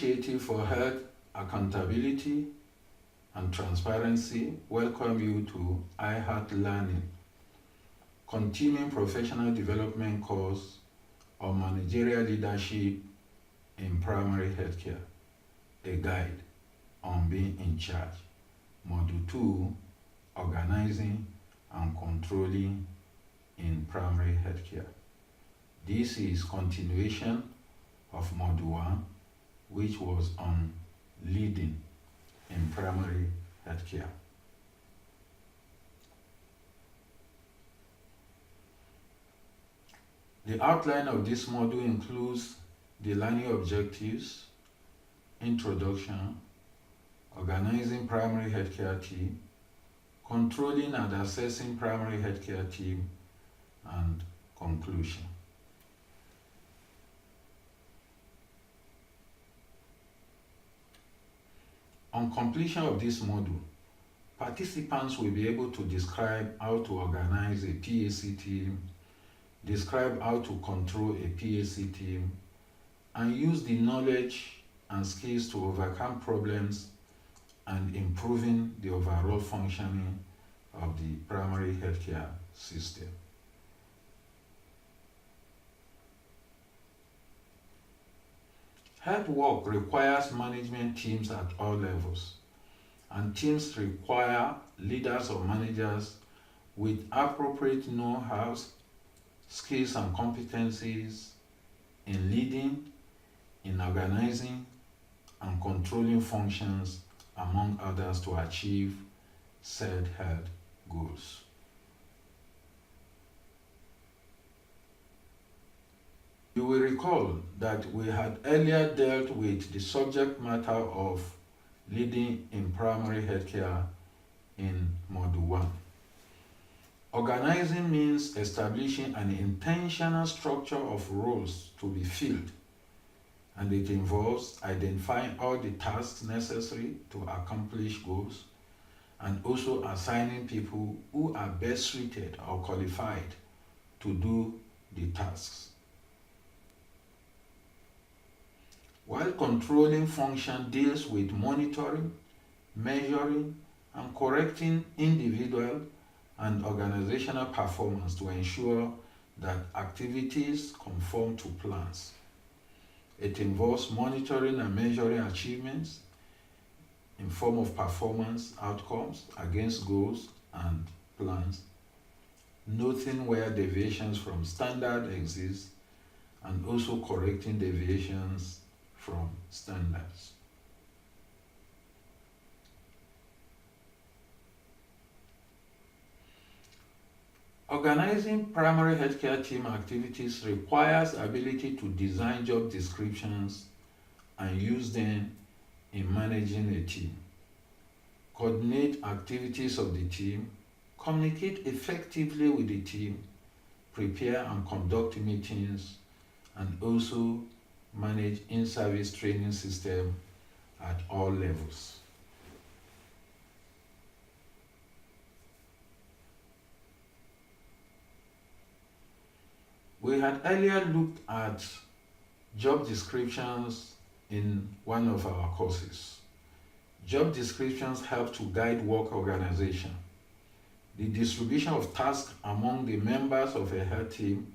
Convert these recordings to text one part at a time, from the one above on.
Initiative for Health Accountability and Transparency welcome you to iHeart Learning, continuing professional development course on managerial leadership in primary healthcare, a guide on being in charge. Module 2, Organizing and Controlling in Primary Healthcare. This is continuation of Module 1, which was on leading in primary healthcare. The outline of this module includes the learning objectives, introduction, organizing primary healthcare team, controlling and assessing primary healthcare team, and conclusion. On completion of this module, participants will be able to describe how to organize a PAC team, describe how to control a PAC team, and use the knowledge and skills to overcome problems and improving the overall functioning of the primary healthcare system. Health work requires management teams at all levels, and teams require leaders or managers with appropriate know-how, skills and competencies in leading, in organizing, and controlling functions, among others, to achieve said health goals. You will recall that we had earlier dealt with the subject matter of leading in primary healthcare in Module 1. Organizing means establishing an intentional structure of roles to be filled, and it involves identifying all the tasks necessary to accomplish goals and also assigning people who are best suited or qualified to do the tasks. While controlling function deals with monitoring, measuring, and correcting individual and organizational performance to ensure that activities conform to plans. It involves monitoring and measuring achievements in form of performance outcomes against goals and plans, noting where deviations from standard exist, and also correcting deviations from standards. Organizing primary healthcare team activities requires ability to design job descriptions and use them in managing a team, coordinate activities of the team, communicate effectively with the team, prepare and conduct meetings, and also manage in-service training system at all levels. We had earlier looked at job descriptions in one of our courses. Job descriptions help to guide work organization. The distribution of tasks among the members of a health team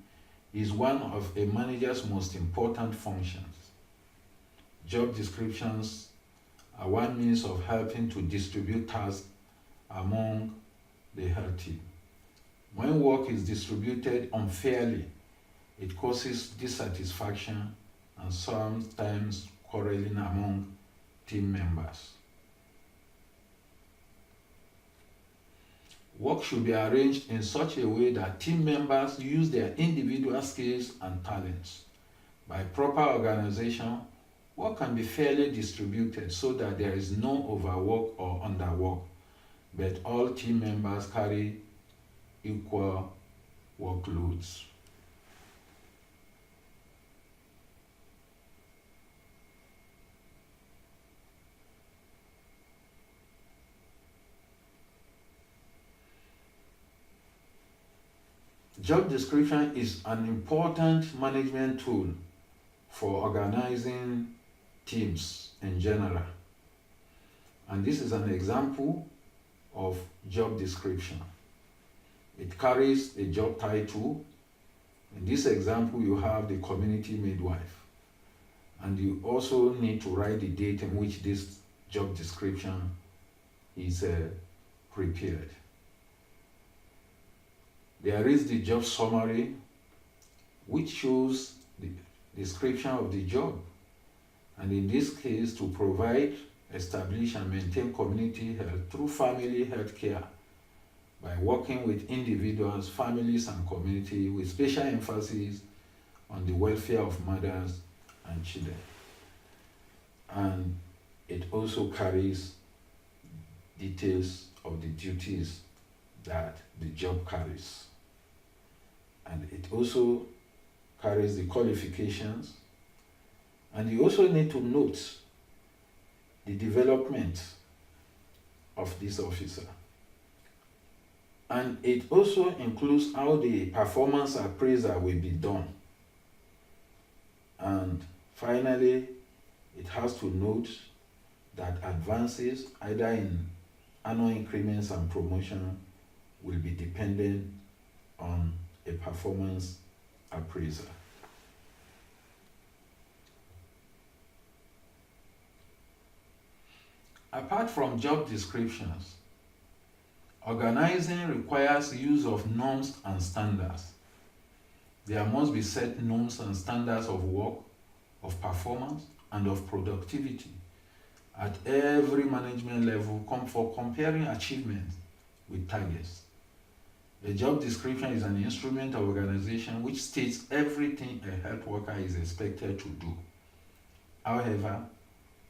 is one of a manager's most important functions. Job descriptions are one means of helping to distribute tasks among the health team. When work is distributed unfairly, it causes dissatisfaction and sometimes quarreling among team members. Work should be arranged in such a way that team members use their individual skills and talents. By proper organization, work can be fairly distributed so that there is no overwork or underwork, but all team members carry equal workloads. Job description is an important management tool for organizing teams in general. And this is an example of job description. It carries a job title. In this example, you have the community midwife. And you also need to write the date in which this job description is prepared. There is the job summary, which shows the description of the job. And in this case, to provide, establish, and maintain community health through family health care by working with individuals, families, and community with special emphasis on the welfare of mothers and children. And it also carries details of the duties that the job carries. And it also carries the qualifications. And you also need to note the development of this officer. And it also includes how the performance appraisal will be done. And finally, it has to note that advances, either in annual increments and promotion, will be dependent on a performance appraiser. Apart from job descriptions, organizing requires use of norms and standards. There must be set norms and standards of work, of performance, and of productivity at every management level for comparing achievements with targets. A job description is an instrument of organization which states everything a health worker is expected to do. However,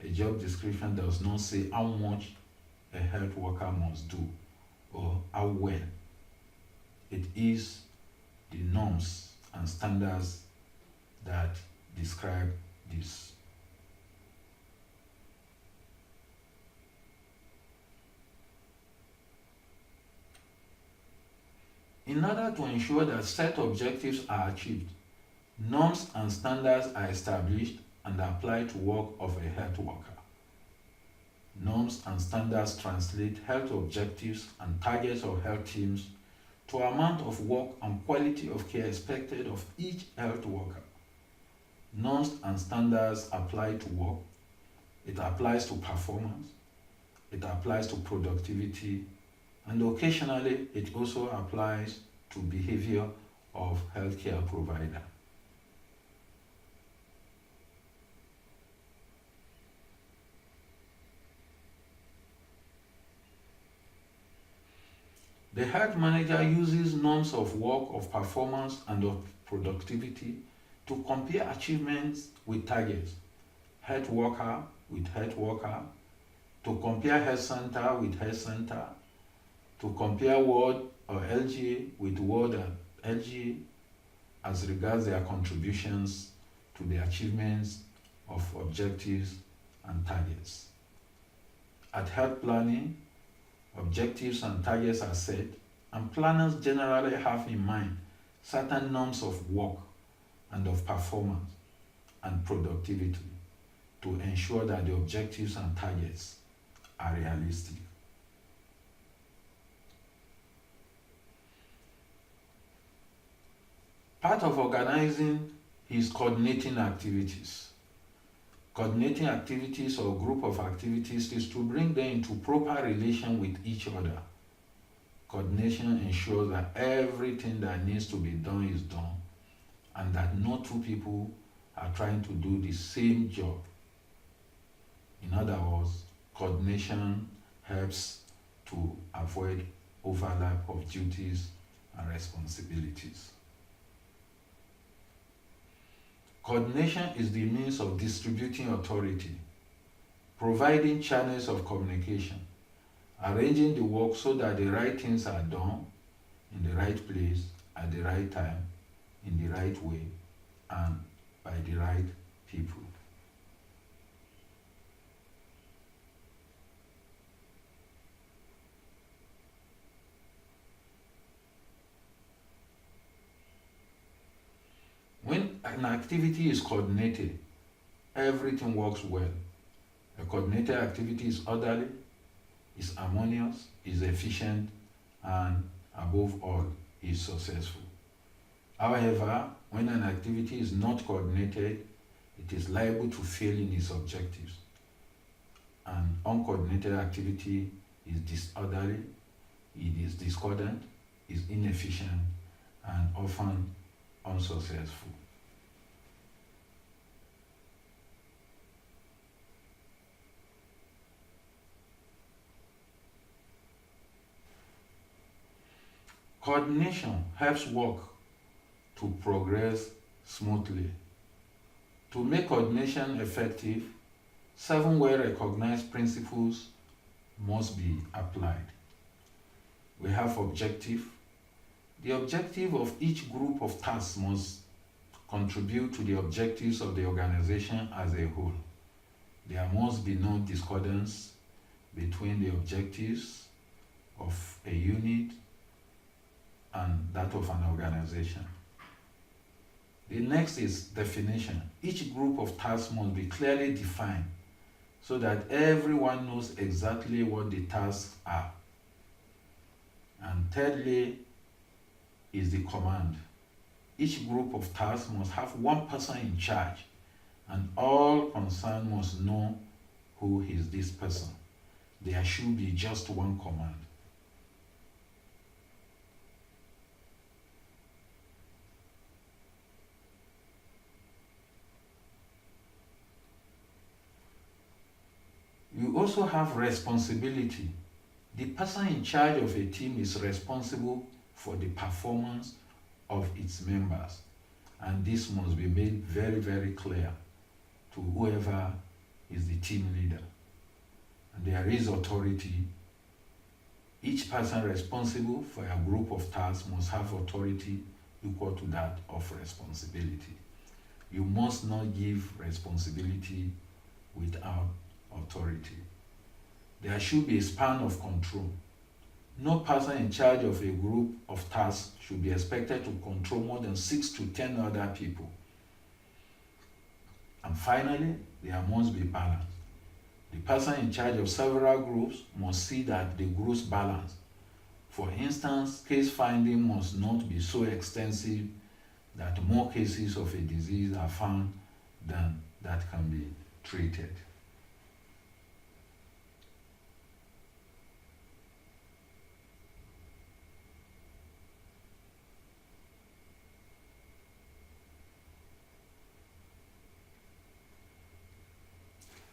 a job description does not say how much a health worker must do or how well. It is the norms and standards that describe this. In order to ensure that set objectives are achieved, norms and standards are established and applied to work of a health worker. Norms and standards translate health objectives and targets of health teams to amount of work and quality of care expected of each health worker. Norms and standards apply to work, it applies to performance, it applies to productivity, and occasionally it also applies to behavior of healthcare provider. The health manager uses norms of work, of performance, and of productivity to compare achievements with targets, health worker with health worker, to compare health center with health center, to compare ward or LGA with ward and LGA as regards their contributions to the achievements of objectives and targets. At health planning, objectives and targets are set, and planners generally have in mind certain norms of work and of performance and productivity to ensure that the objectives and targets are realistic. Part of organizing is coordinating activities. Coordinating activities or group of activities is to bring them into proper relation with each other. Coordination ensures that everything that needs to be done is done and that no two people are trying to do the same job. In other words, coordination helps to avoid overlap of duties and responsibilities. Coordination is the means of distributing authority, providing channels of communication, arranging the work so that the right things are done in the right place, at the right time, in the right way, and by the right people. When an activity is coordinated, everything works well. A coordinated activity is orderly, is harmonious, is efficient, and above all, is successful. However, when an activity is not coordinated, it is liable to fail in its objectives. An uncoordinated activity is disorderly, it is discordant, is inefficient, and often unsuccessful. Coordination helps work to progress smoothly. To make coordination effective, 7 well-recognized principles must be applied. We have objective. The objective of each group of tasks must contribute to the objectives of the organization as a whole. There must be no discordance between the objectives of a unit and that of an organization. The next is definition. Each group of tasks must be clearly defined so that everyone knows exactly what the tasks are. And thirdly is the command. Each group of tasks must have one person in charge, and all concerned must know who is this person. There should be just one command. You also have responsibility. The person in charge of a team is responsible for the performance of its members, and this must be made very, very clear to whoever is the team leader. And there is authority. Each person responsible for a group of tasks must have authority equal to that of responsibility. You must not give responsibility without authority. There should be a span of control. No person in charge of a group of tasks should be expected to control more than 6 to 10 other people. And finally, there must be balance. The person in charge of several groups must see that the groups balance. For instance, case finding must not be so extensive that more cases of a disease are found than that can be treated.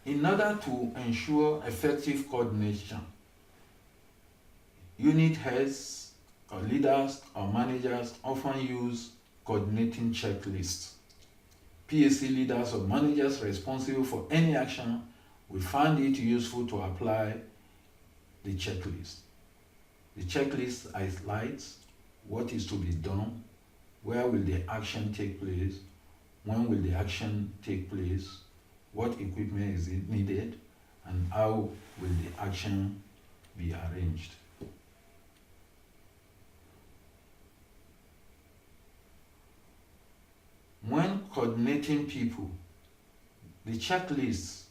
In order to ensure effective coordination, unit heads or leaders or managers often use coordinating checklists. PAC leaders or managers responsible for any action will find it useful to apply the checklist. The checklist highlights what is to be done, where will the action take place, when will the action take place, what equipment is needed, and how will the action be arranged. When coordinating people, the checklist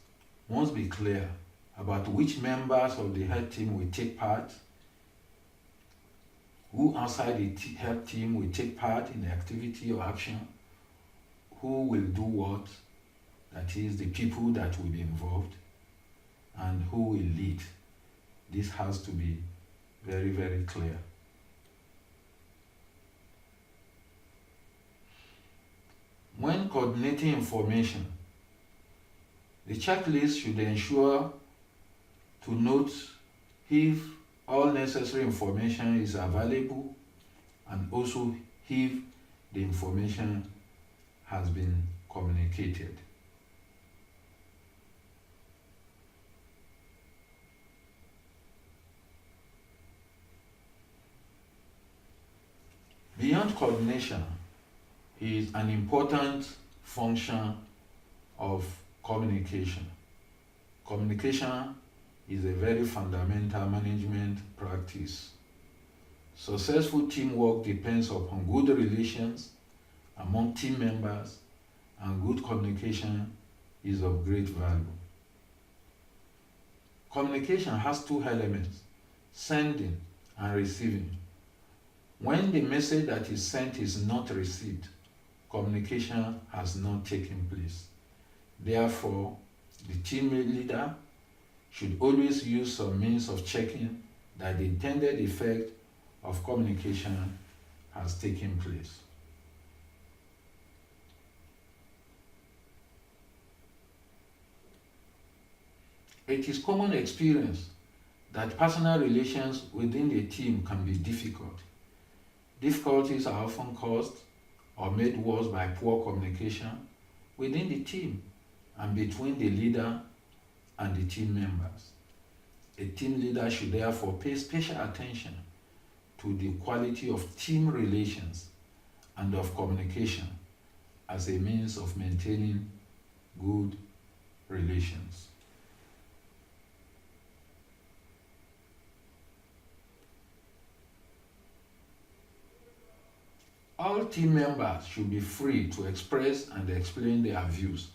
must be clear about which members of the head team will take part, who outside the head team will take part in the activity or action, who will do what, that is, the people that will be involved, and who will lead. This has to be very, very clear. When coordinating information, the checklist should ensure to note if all necessary information is available, and also if the information has been communicated. Beyond coordination is an important function of communication. Communication is a very fundamental management practice. Successful teamwork depends upon good relations among team members and good communication is of great value. Communication has two elements, sending and receiving. When the message that is sent is not received, communication has not taken place. Therefore, the team leader should always use some means of checking that the intended effect of communication has taken place. It is common experience that personal relations within a team can be difficult. Difficulties are often caused or made worse by poor communication within the team and between the leader and the team members. A team leader should therefore pay special attention to the quality of team relations and of communication as a means of maintaining good relations. All team members should be free to express and explain their views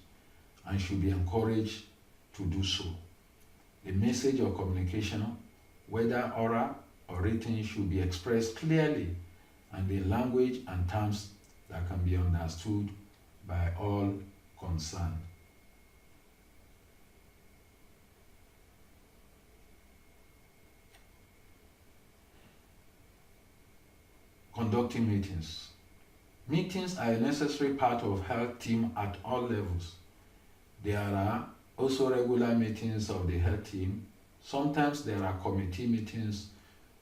and should be encouraged to do so. The message or communication, whether oral or written, should be expressed clearly and in language and terms that can be understood by all concerned. Conducting meetings. Meetings are a necessary part of health team at all levels. There are also regular meetings of the health team. Sometimes there are committee meetings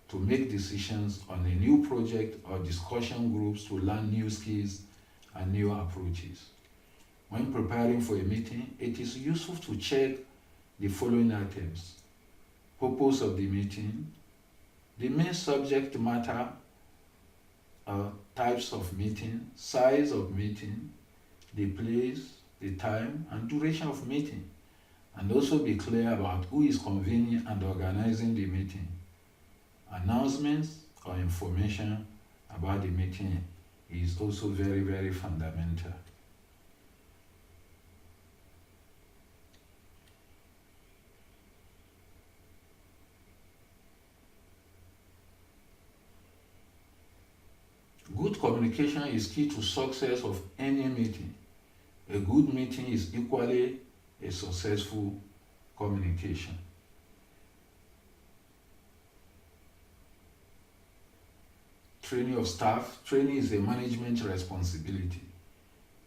to make decisions on a new project or discussion groups to learn new skills and new approaches. When preparing for a meeting, it is useful to check the following items: purpose of the meeting, the main subject matter, types of meeting, size of meeting, the place, the time, and duration of meeting, and also be clear about who is convening and organizing the meeting. Announcements or information about the meeting is also very, very fundamental. Good communication is key to success of any meeting. A good meeting is equally a successful communication. Training of staff. Training is a management responsibility.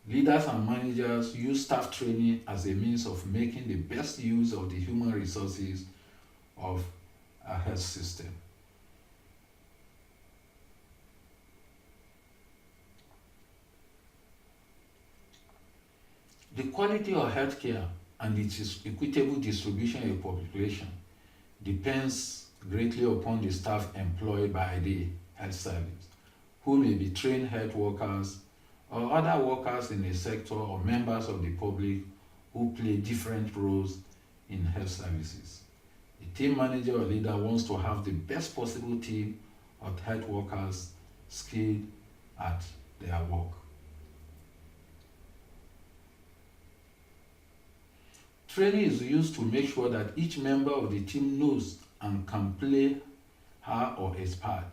Leaders and managers use staff training as a means of making the best use of the human resources of a health system. The quality of healthcare and its equitable distribution in the population depends greatly upon the staff employed by the health service, who may be trained health workers or other workers in a sector or members of the public who play different roles in health services. The team manager or leader wants to have the best possible team of health workers skilled at their work. Training is used to make sure that each member of the team knows and can play her or his part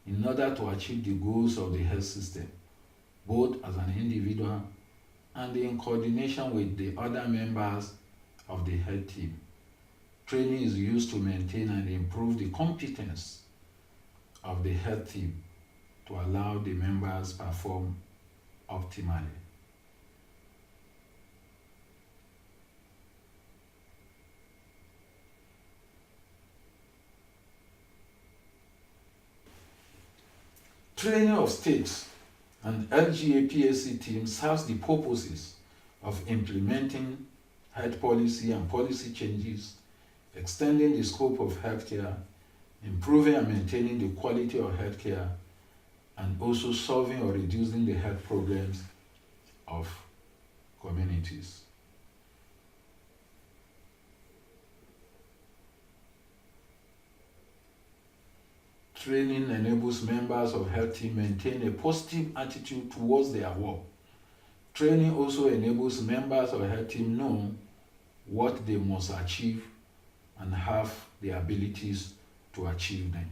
in order to achieve the goals of the health system, both as an individual and in coordination with the other members of the health team. Training is used to maintain and improve the competence of the health team to allow the members perform optimally. Training of states and LGA-PSC teams serves the purposes of implementing health policy and policy changes, extending the scope of healthcare, improving and maintaining the quality of healthcare, and also solving or reducing the health problems of communities. Training enables members of health team maintain a positive attitude towards their work. Training also enables members of the health team know what they must achieve and have the abilities to achieve them.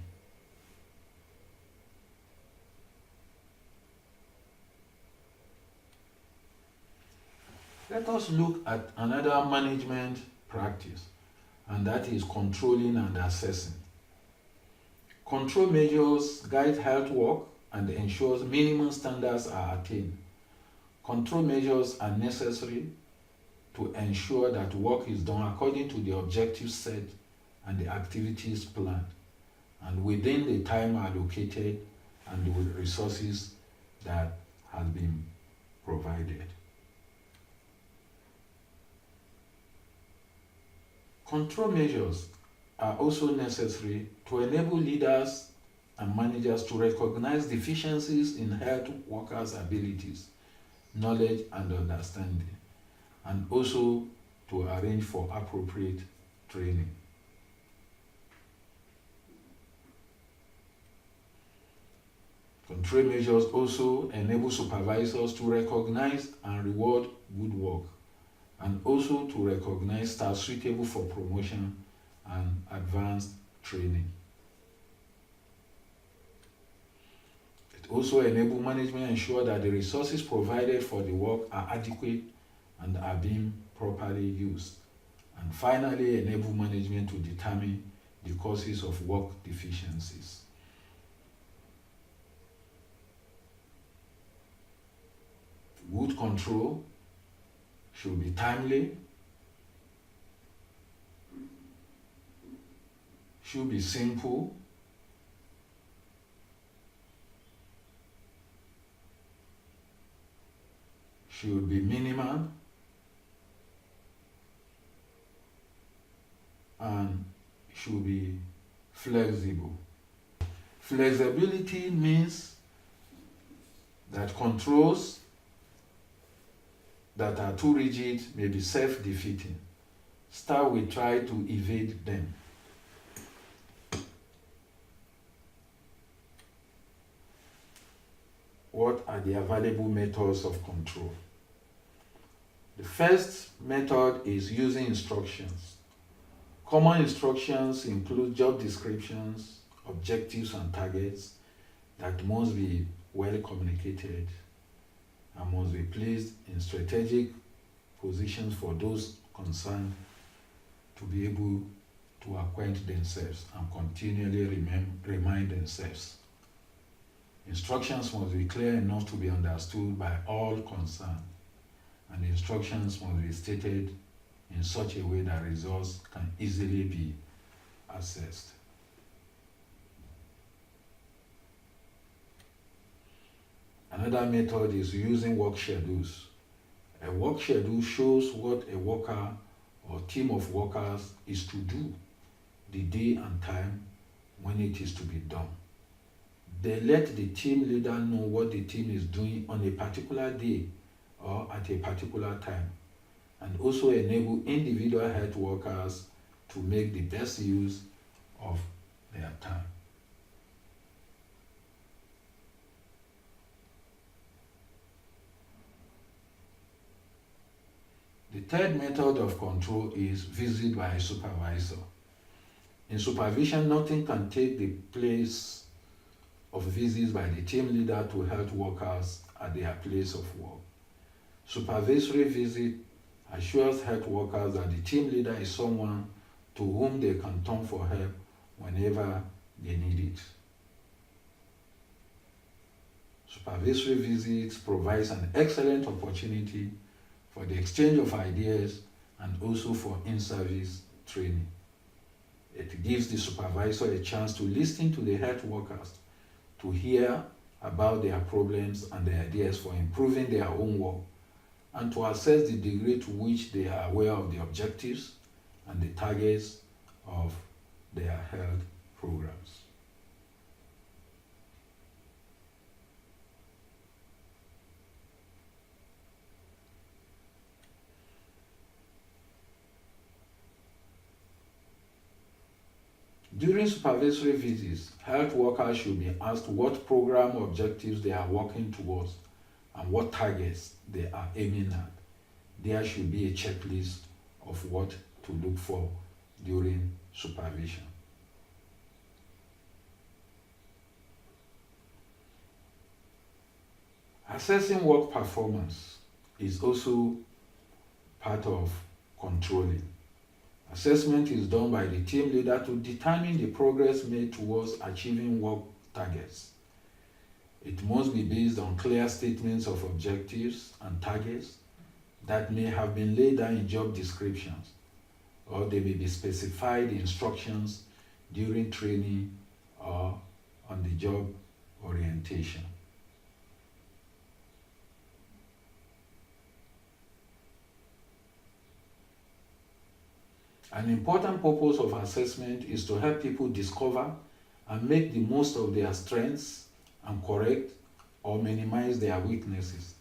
Let us look at another management practice, and that is controlling and assessing. Control measures guide health work and ensures minimum standards are attained. Control measures are necessary to ensure that work is done according to the objectives set and the activities planned, and within the time allocated and the resources that have been provided. Control measures are also necessary to enable leaders and managers to recognize deficiencies in health workers' abilities, knowledge, and understanding, and also to arrange for appropriate training. Control measures also enable supervisors to recognize and reward good work, and also to recognize staff suitable for promotion and advanced training. It also enables management to ensure that the resources provided for the work are adequate and are being properly used. And finally, enable management to determine the causes of work deficiencies. Good control should be timely, should be simple, should be minimal, and should be flexible. Flexibility means that controls that are too rigid may be self-defeating. Staff will try to evade them. What are the available methods of control? The first method is using instructions. Common instructions include job descriptions, objectives, and targets that must be well communicated and must be placed in strategic positions for those concerned to be able to acquaint themselves and continually remind themselves. Instructions must be clear enough to be understood by all concerned, and the instructions must be stated in such a way that results can easily be assessed. Another method is using work schedules. A work schedule shows what a worker or team of workers is to do, the day and time when it is to be done. They let the team leader know what the team is doing on a particular day or at a particular time, and also enable individual health workers to make the best use of their time. The third method of control is visit by a supervisor. In supervision, nothing can take the place of visits by the team leader to health workers at their place of work. Supervisory visit assures health workers that the team leader is someone to whom they can turn for help whenever they need it. Supervisory visits provides an excellent opportunity for the exchange of ideas and also for in-service training. It gives the supervisor a chance to listen to the health workers, to hear about their problems and their ideas for improving their own work, and to assess the degree to which they are aware of the objectives and the targets of their health programs. During supervisory visits, health workers should be asked what program objectives they are working towards and what targets they are aiming at. There should be a checklist of what to look for during supervision. Assessing work performance is also part of controlling. Assessment is done by the team leader to determine the progress made towards achieving work targets. It must be based on clear statements of objectives and targets that may have been laid down in job descriptions, or they may be specified instructions during training or on the job orientation. An important purpose of assessment is to help people discover and make the most of their strengths and correct or minimize their weaknesses.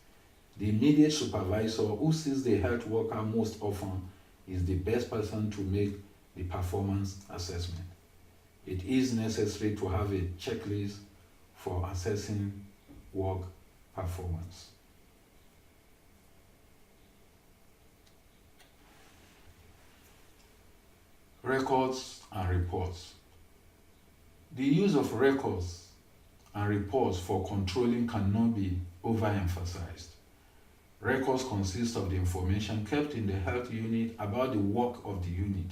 The immediate supervisor who sees the health worker most often is the best person to make the performance assessment. It is necessary to have a checklist for assessing work performance. Records and reports. The use of records and reports for controlling cannot be overemphasized. Records consist of the information kept in the health unit about the work of the unit,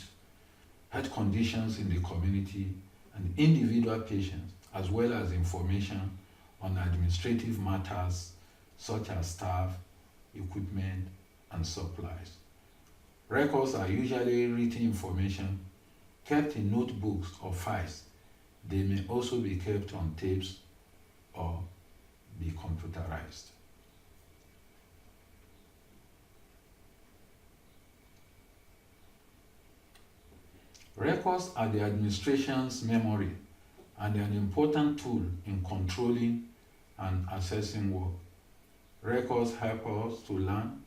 health conditions in the community, and individual patients, as well as information on administrative matters such as staff, equipment, and supplies. Records are usually written information kept in notebooks or files. They may also be kept on tapes or be computerized. Records are the administration's memory and an important tool in controlling and assessing work. Records help us to learn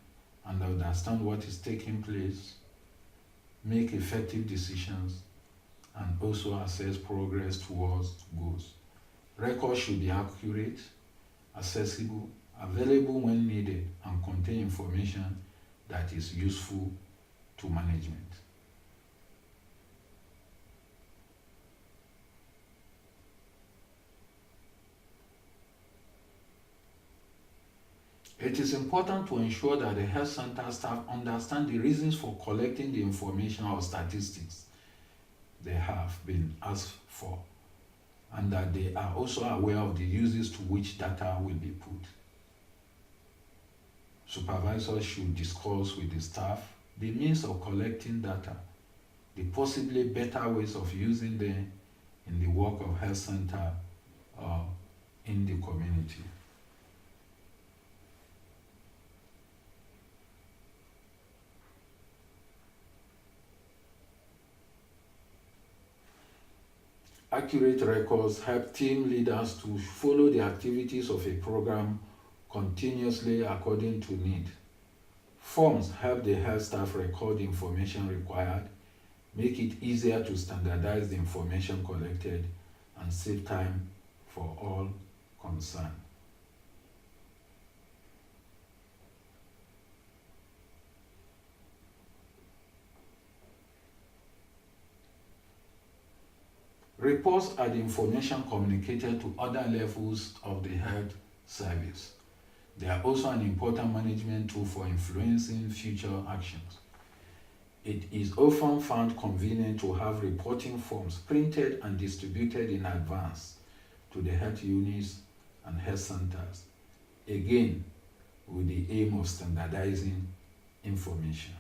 and understand what is taking place, make effective decisions, and also assess progress towards goals. Records should be accurate, accessible, available when needed, and contain information that is useful to management. It is important to ensure that the health center staff understand the reasons for collecting the information or statistics they have been asked for, and that they are also aware of the uses to which data will be put. Supervisors should discuss with the staff the means of collecting data, the possibly better ways of using them in the work of health center or in the community. Accurate records help team leaders to follow the activities of a program continuously according to need. Forms help the health staff record the information required, make it easier to standardize the information collected, and save time for all concerned. Reports are the information communicated to other levels of the health service. They are also an important management tool for influencing future actions. It is often found convenient to have reporting forms printed and distributed in advance to the health units and health centers, again with the aim of standardizing information.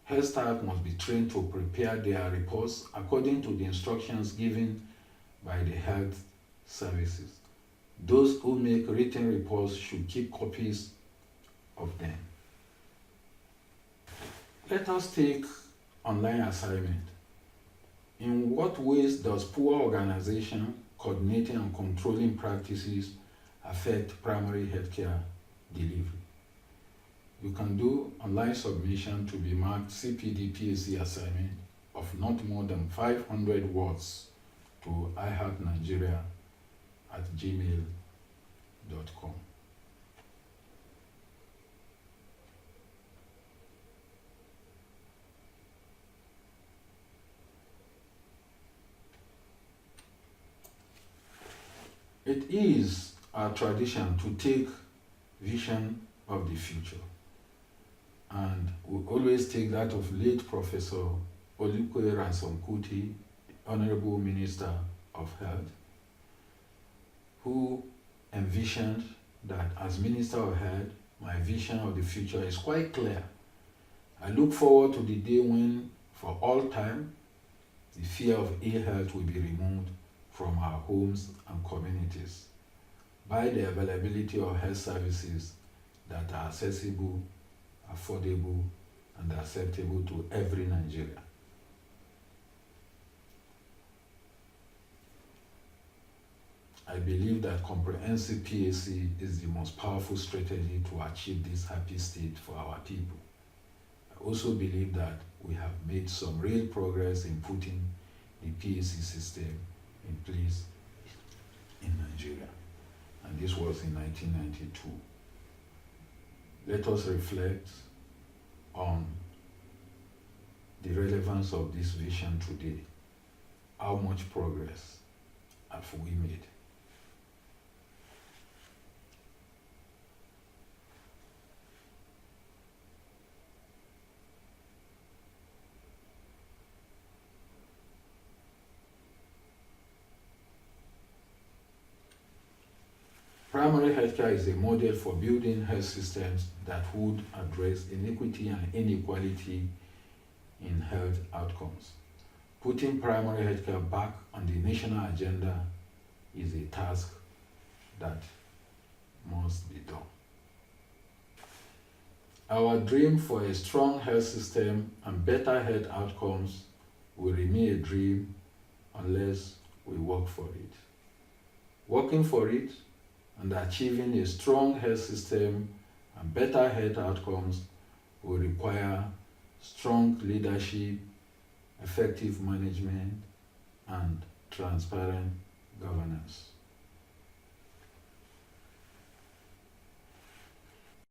Health staff must be trained to prepare their reports according to the instructions given by the health services. Those who make written reports should keep copies of them. Let us take online assignment. In what ways does poor organization, coordinating and controlling practices affect primary healthcare delivery? You can do online submission to be marked CPD PSC assignment of not more than 500 words to iheartnigeria@gmail.com. It is our tradition to take vision of the future, and we always take that of late Professor Olukoya Ransom Kuti, Honorable Minister of Health, who envisioned that as Minister of Health, my vision of the future is quite clear. I look forward to the day when, for all time, the fear of ill health will be removed from our homes and communities by the availability of health services that are accessible, affordable, and acceptable to every Nigerian. I believe that comprehensive PSC is the most powerful strategy to achieve this happy state for our people. I also believe that we have made some real progress in putting the PSC system in place in Nigeria, and this was in 1992. Let us reflect on the relevance of this vision today. How much progress have we made? Primary healthcare is a model for building health systems that would address inequity and inequality in health outcomes. Putting primary healthcare back on the national agenda is a task that must be done. Our dream for a strong health system and better health outcomes will remain a dream unless we work for it. Working for it and achieving a strong health system and better health outcomes will require strong leadership, effective management, and transparent governance.